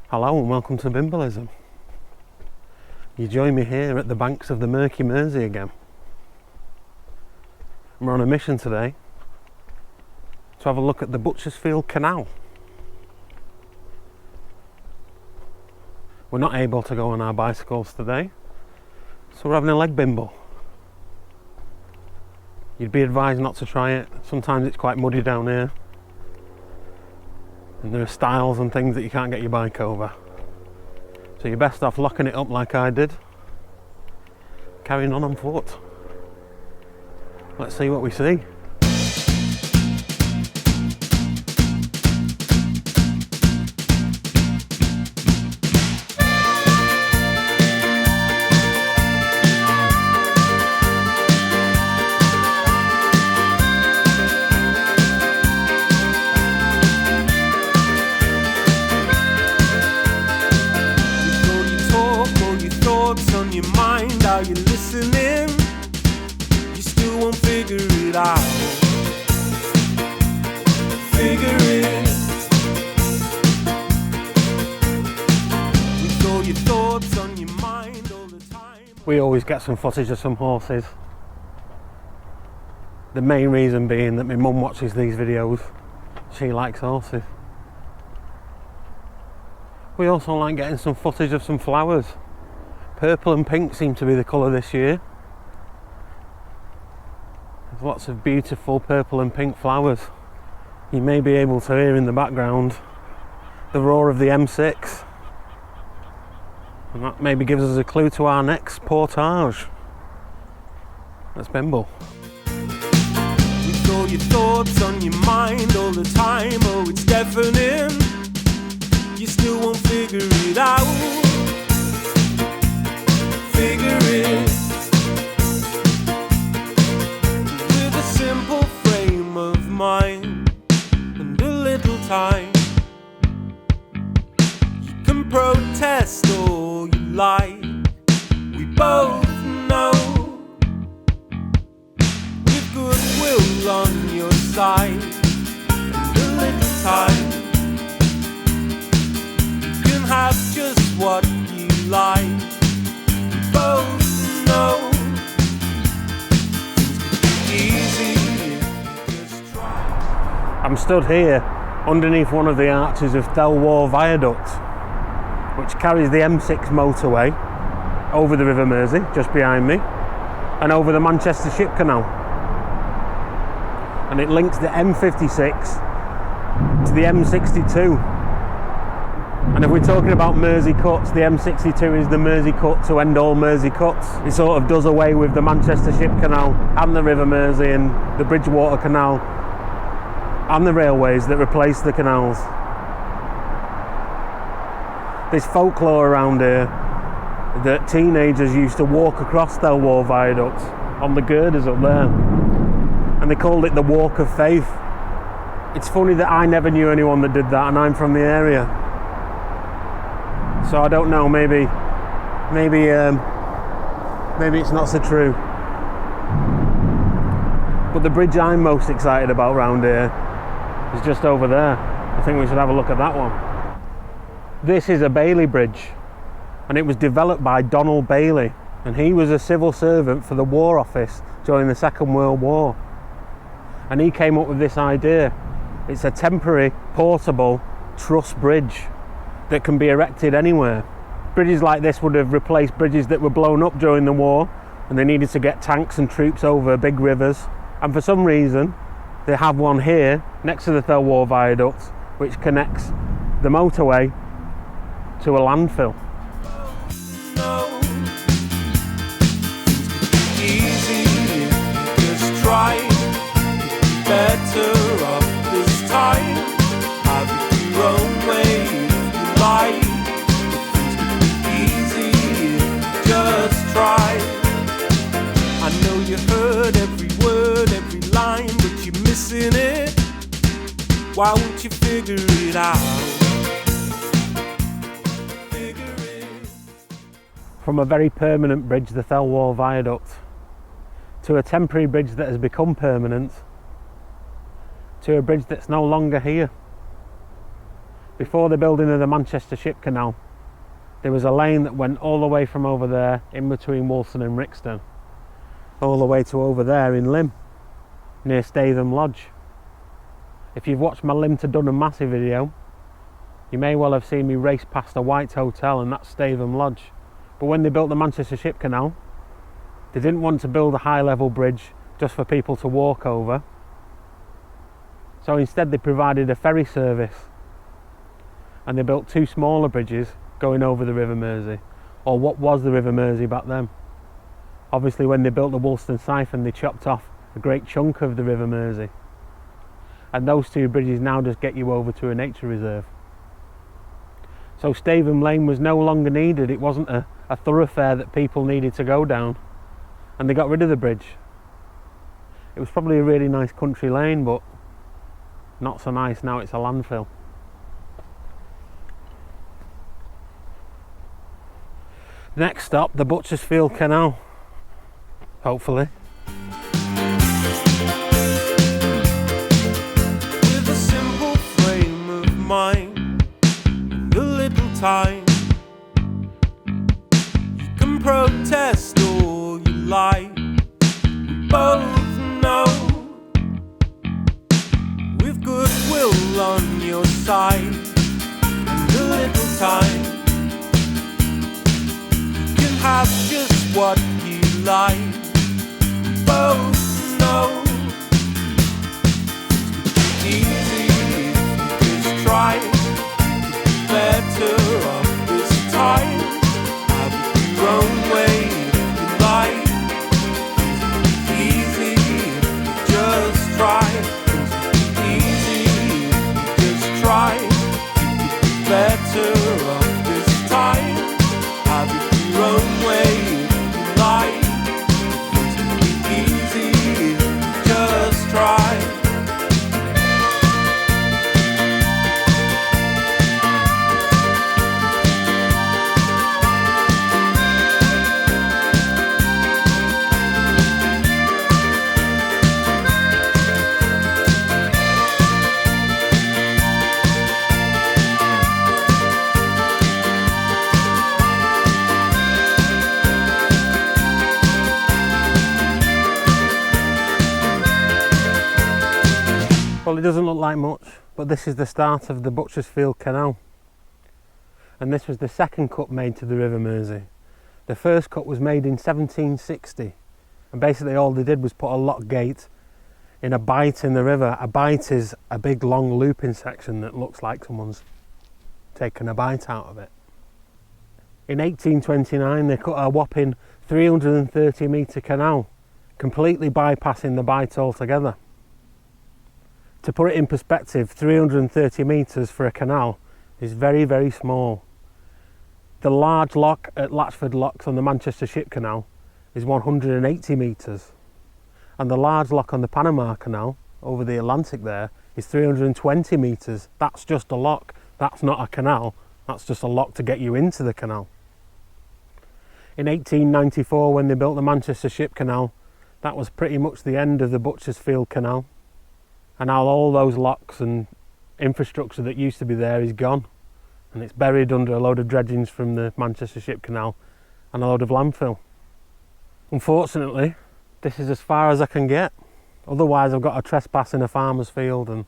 Hello and welcome to Bimbalism. You join me here at the banks of the murky Mersey again. We're on a mission today to have a look at the Butchersfield Canal. We're not able to go on our bicycles today, so we're having a leg bimble. You'd be advised not to try it. Sometimes it's quite muddy down here, and there are stiles and things that you can't get your bike over. So you're best off locking it up like I did, carrying on foot. Let's see what we see. On your mind, are you listening? You still won't figure it out. Figure it. With all your thoughts on your mind all the time. We always get some footage of some horses. The main reason being that my mum watches these videos. She likes horses. We also like getting some footage of some flowers. Purple and pink seem to be the colour this year. There's lots of beautiful purple and pink flowers. You may be able to hear in the background the roar of the M6. And that maybe gives us a clue to our next portage. Let's bimble. With all your thoughts on your mind all the time, oh it's deafening. You still won't figure it out. Figure it. With a simple frame of mind and a little time, you can protest all you like. We both know, with goodwill on your side and a little time, you can have just what you like. Both know easy, just try. I'm stood here underneath one of the arches of Thelwall Viaduct, which carries the M6 motorway over the River Mersey, just behind me, and over the Manchester Ship Canal. And it links the M56 to the M62. And if we're talking about Mersey cuts, the M62 is the Mersey cut to end all Mersey cuts. It sort of does away with the Manchester Ship Canal and the River Mersey and the Bridgewater Canal and the railways that replace the canals. There's folklore around here that teenagers used to walk across Thelwall Viaduct on the girders up there, and they called it the Walk of Faith. It's funny that I never knew anyone that did that, and I'm from the area. So I don't know, maybe it's not so true. But the bridge I'm most excited about round here is just over there. I think we should have a look at that one. This is a Bailey Bridge, and it was developed by Donald Bailey, and he was a civil servant for the War Office during the Second World War. And he came up with this idea. It's a temporary, portable truss bridge that can be erected anywhere. Bridges like this would have replaced bridges that were blown up during the war, and they needed to get tanks and troops over big rivers. And for some reason, they have one here next to the Thelwall Viaduct, which connects the motorway to a landfill. No, easy, just try. Better off this time. Have it your own way. Life, things could be easy, just try. I know you heard every word, every line, but you're missing it. Why won't you figure it out? Figure it. From a very permanent bridge, the Thelwall Viaduct, to a temporary bridge that has become permanent, to a bridge that's no longer here. Before the building of the Manchester Ship Canal, there was a lane that went all the way from over there in between Woolston and Rixton, all the way to over there in Lymm, near Statham Lodge. If you've watched my Lymm to Dunham Massey video, you may well have seen me race past a white hotel, and that's Statham Lodge. But when they built the Manchester Ship Canal, they didn't want to build a high level bridge just for people to walk over. So instead they provided a ferry service, and they built two smaller bridges going over the River Mersey, or what was the River Mersey back then. Obviously when they built the Woolston Siphon, they chopped off a great chunk of the River Mersey, and those two bridges now just get you over to a nature reserve. So Statham Lane was no longer needed. It wasn't a thoroughfare that people needed to go down, and they got rid of the bridge. It was probably a really nice country lane, but not so nice now it's a landfill. Next stop, the Butchersfield Canal, hopefully. With a simple frame of mind and a little time, you can protest all you like. We both know, with goodwill on your side and a little time, have just what you like. Both know it's easy if you just try. Better off this time. Have it your own way you like. It's easy if you just try. It's easy if you just try. Better off this time. Have it your own way you like. It's easy, just try. Well, it doesn't look like much, but this is the start of the Butchersfield Canal, and this was the second cut made to the River Mersey. The first cut was made in 1760, and basically all they did was put a lock gate in a bight in the river. A bight is a big long looping section that looks like someone's taken a bite out of it. In 1829 they cut a whopping 330 metre canal, completely bypassing the bight altogether. To put it in perspective, 330 metres for a canal is very, very small. The large lock at Latchford Locks on the Manchester Ship Canal is 180 metres, and the large lock on the Panama Canal over the Atlantic there is 320 metres. That's just a lock, that's not a canal, that's just a lock to get you into the canal. In 1894, when they built the Manchester Ship Canal, that was pretty much the end of the Butchersfield Canal. And now all those locks and infrastructure that used to be there is gone, and it's buried under a load of dredgings from the Manchester Ship Canal and a load of landfill. Unfortunately, this is as far as I can get. Otherwise I've got to trespass in a farmer's field, and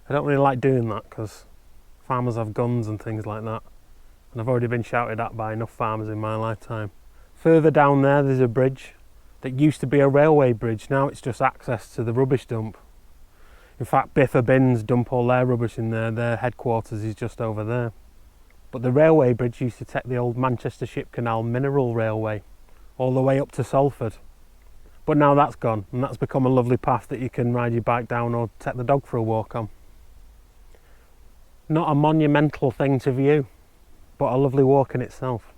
I don't really like doing that because farmers have guns and things like that, and I've already been shouted at by enough farmers in my lifetime. Further down there's a bridge that used to be a railway bridge. Now it's just access to the rubbish dump. In fact, Biffa Bins dump all their rubbish in there. Their headquarters is just over there. But the railway bridge used to take the old Manchester Ship Canal mineral railway all the way up to Salford. But now that's gone, and that's become a lovely path that you can ride your bike down or take the dog for a walk on. Not a monumental thing to view, but a lovely walk in itself.